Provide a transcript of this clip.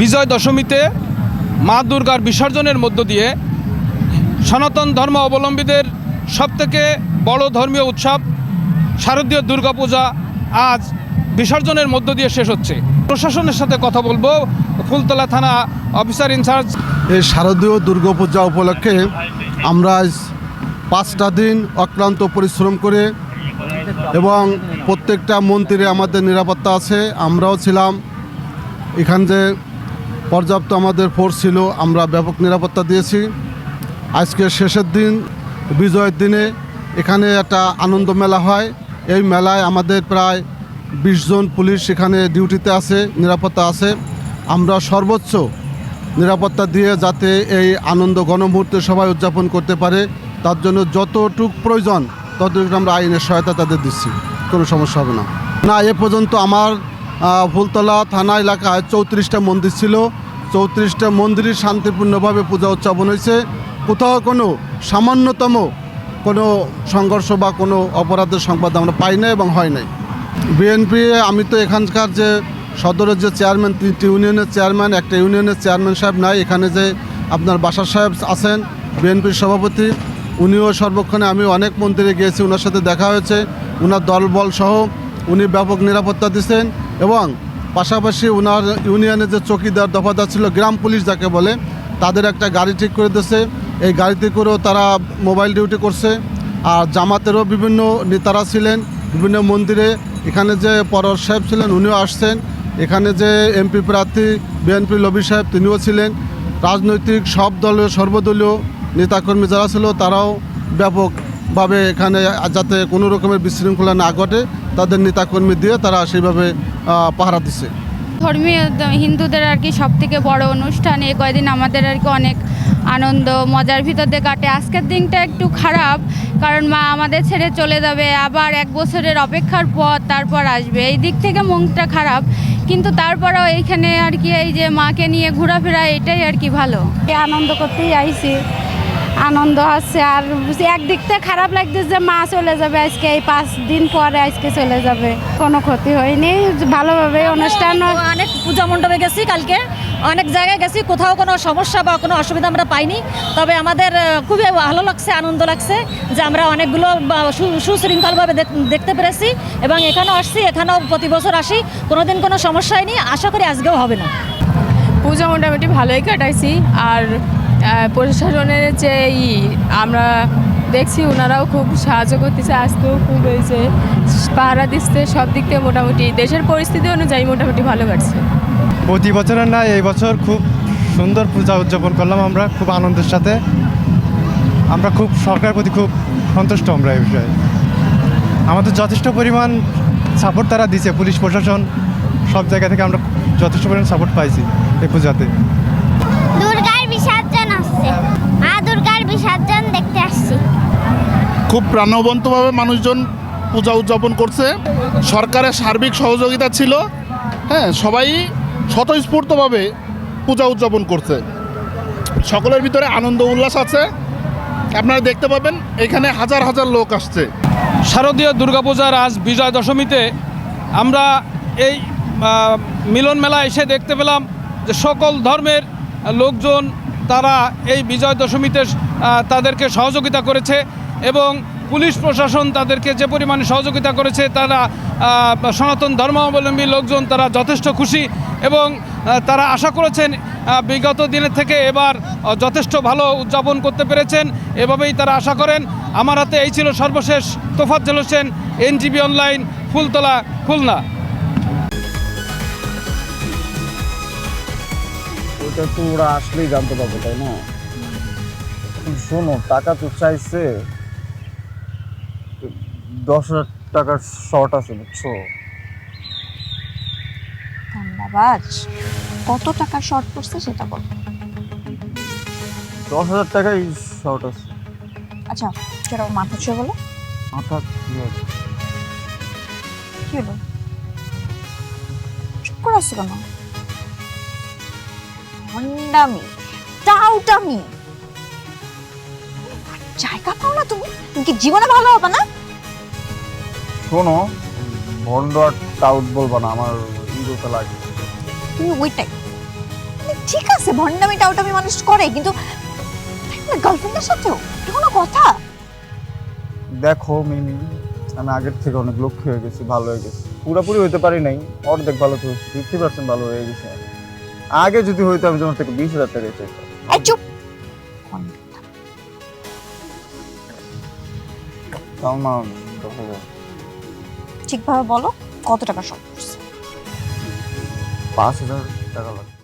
বিজয় দশমীতে মা দুর্গার বিসর্জনের মধ্য দিয়ে সনাতন ধর্ম অবলম্বীদের সবথেকে বড় ধর্মীয় উৎসব শারদীয় দুর্গাপূজা আজ বিসর্জনের মধ্য দিয়ে শেষ হচ্ছে। প্রশাসনের সাথে কথা বলবো। ফুলতলা থানা অফিসার ইনচার্জ। এই শারদীয় দুর্গাপূজা উপলক্ষে আমরা আজ 5টা দিন অক্লান্ত পরিশ্রম করে এবং প্রত্যেকটা মন্দিরে আমাদের নিরাপত্তা আছে, আমরাও ছিলাম। এখান যে পর্যাপ্ত আমাদের ফোর্স ছিল, আমরা ব্যাপক নিরাপত্তা দিয়েছি। আজকে শেষের দিন, বিজয়ের দিনে এখানে একটা আনন্দ মেলা হয়। এই মেলায় আমাদের প্রায় 20 জন পুলিশ এখানে ডিউটিতে আছে, নিরাপত্তা আছে। আমরা সর্বোচ্চ নিরাপত্তা দিয়ে যাতে এই আনন্দ গণমুহূর্তে সবাই উদযাপন করতে পারে, তার জন্য যতটুকু প্রয়োজন ততটুকু আমরা আইনের সহায়তা তাদের দিচ্ছি, কোনো সমস্যা হবে না। এ পর্যন্ত আমার ফুলতলা থানা এলাকায় 34টা মন্দির ছিল। 34টা মন্দিরই শান্তিপূর্ণভাবে পূজা উদযাপন হয়েছে। কোথাও কোনো সামান্যতম কোনো সংঘর্ষ বা কোনো অপরাধের সংবাদ আমরা পাই না এবং হয় নাই। বিএনপি, আমি তো এখানকার যে সদরের যে চেয়ারম্যান, 3টি ইউনিয়নের চেয়ারম্যান, একটা ইউনিয়নের চেয়ারম্যান সাহেব নাই। এখানে যে আপনার বাসার সাহেব আছেন, বিএনপির সভাপতি, উনিও সর্বক্ষণে, আমি অনেক মন্দিরে গিয়েছি, ওনার সাথে দেখা হয়েছে। ওনার দলবল সহ উনি ব্যাপক নিরাপত্তা দিচ্ছেন এবং পাশাপাশি ওনার ইউনিয়নের যে চৌকিদার দফাদার ছিল, গ্রাম পুলিশ যাকে বলে, তাদের একটা গাড়ি ঠিক করে দিয়েছে। এই গাড়িতে করেও তারা মোবাইল ডিউটি করছে। আর জামাতেরও বিভিন্ন নেতারা ছিলেন বিভিন্ন মন্দিরে। এখানে যে পরর সাহেব ছিলেন উনিও আসছেন। এখানে যে এমপি প্রার্থী বিএনপি লবি সাহেব তিনিও ছিলেন। রাজনৈতিক সব দলীয় সর্বদলীয় নেতাকর্মী যারা ছিল তারাও ব্যাপকভাবে এখানে যাতে কোনো রকমের বিশৃঙ্খলা না ঘটে তাদের নেতাকর্মী দিয়ে তারা সেইভাবে পাহারা দিচ্ছে। ধর্মীয় হিন্দুদের আর কি সব থেকে বড় অনুষ্ঠান। এই কয়দিন আমাদের আর কি অনেক আনন্দ মজার ভিতর দিয়ে কাটে। আজকের দিনটা একটু খারাপ, কারণ মা আমাদের ছেড়ে চলে যাবে, আবার 1 বছরের অপেক্ষার পর তারপর আসবে। এই দিক থেকে মনটা খারাপ, কিন্তু তারপরেও এইখানে আর কি এই যে মাকে নিয়ে ঘোরাফেরা, এটাই আর কি ভালো। আনন্দ করতেই আইছি, আনন্দ আছে। আর একদিক থেকে খারাপ লাগতেছে যে মা চলে যাবে আজকে, এই 5 দিন পরে আজকে চলে যাবে। কোনো ক্ষতি হয়নি, ভালোভাবে অনুষ্ঠান। অনেক পূজা মণ্ডপে গেছি, কালকে অনেক জায়গায় গেছি, কোথাও কোনো সমস্যা বা কোনো অসুবিধা আমরা পাইনি। তবে আমাদের খুবই ভালো লাগছে, আনন্দ লাগছে যে আমরা অনেকগুলো সুশৃঙ্খলভাবে দেখতে পেরেছি এবং এখানেও আসছি, এখানেও প্রতি বছর আসি, কোনোদিন কোনো সমস্যা হয়নি, আশা করি আজকেও হবে না। পূজা মোটামুটি ভালোই কাটাইছি। আর প্রশাসনের যে আমরা দেখছি ওনারাও খুব সাহায্য করতেছে, আজকেও খুব এই যে পাহারা দিচ্ছে। সব দিক থেকে মোটামুটি দেশের পরিস্থিতি অনুযায়ী মোটামুটি ভালো কাটছে। প্রতি বছরের না, এই বছর খুব সুন্দর পূজা উদযাপন করলাম আমরা, খুব আনন্দের সাথে। আমরা খুব সরকারের প্রতি খুব সন্তুষ্ট আমরা এই বিষয়ে। আমাদের যথেষ্ট পরিমাণ সাপোর্ট তারা দিচ্ছে, পুলিশ প্রশাসন সব জায়গা থেকে আমরা যথেষ্ট পরিমাণ সাপোর্ট পাইছি এই পূজাতে। দুর্গার বিসর্জন আসছে, মা দুর্গার বিসর্জন দেখতে আসছি। খুব প্রাণবন্তভাবে মানুষজন পূজা উদযাপন করছে। সরকারের সার্বিক সহযোগিতা ছিল, হ্যাঁ, সবাই স্বতঃস্ফূর্তভাবে পূজা উদযাপন করছে। সকলের ভিতরে আনন্দ উল্লাস আছে। আপনারা দেখতে পাবেন এখানে হাজার হাজার লোক আসছে। শারদীয় দুর্গাপূজার আজ বিজয় দশমীতে আমরা এই মিলন মেলা এসে দেখতে পেলাম যে সকল ধর্মের লোকজন তারা এই বিজয় দশমীতে তাদেরকে সহযোগিতা করেছে এবং পুলিশ প্রশাসন তাদেরকে যে পরিমাণে সহযোগিতা করেছে, তারা সনাতন ধর্মাবলম্বী লোকজন তারা যথেষ্ট খুশি এবং তারা আশা করেছেন বিগত দিনের থেকে এবার যথেষ্ট ভালো উদযাপন করতে পেরেছেন। এভাবেই তারা আশা করেন। আমার হাতে এই ছিল সর্বশেষ। Tofazzal Hossain, NGB online, Phultala, Khulna. ওটা তো ওরা আসলেই জানতে পারবে, তাই না? শোনো, টাকা তো চাইছে, 10,000 টাকার শর্ট আছে, বুঝছো? ধন্যবাদ। কত টাকা শর্ট পড়ছে সেটা বল। 10,000 টাকাই শর্ট আছে। আচ্ছা, সেটা মাথা ছুঁয়ে বলো। মাথা কি হলো, চুপ করে আসছো কেন? ভণ্ডামি, টাউটামি, জায়গা পাও না তুমি? তুমি কি জীবনে ভালো হবে না? শোনো, ভন্ড আর টাউট বলবা না, আমার ইগোতে লাগে। তুমি ওইটাই ঠিক আছে ভণ্ডামি টাউটামি মানুষ করে, কিন্তু গার্লফ্রেন্ডের সাথেও এটা কোনো কথা? দেখো মিমি, আমি আগের থেকে অনেক লক্ষ্য হয়ে গেছি, ভালো হয়ে গেছি। পুরোপুরি হইতে পারি নাই, অর্ধেক ভালো তো 50% ভালো হয়ে গেছে। আগে যদি হইতো আমি তোমার থেকে 20,000 টাকা চাইতাম। এই চুপ। তাও না 10,000। ঠিকভাবে বলো কত টাকা শর্ট পড়ছে? 5,000 টাকা লাগবে।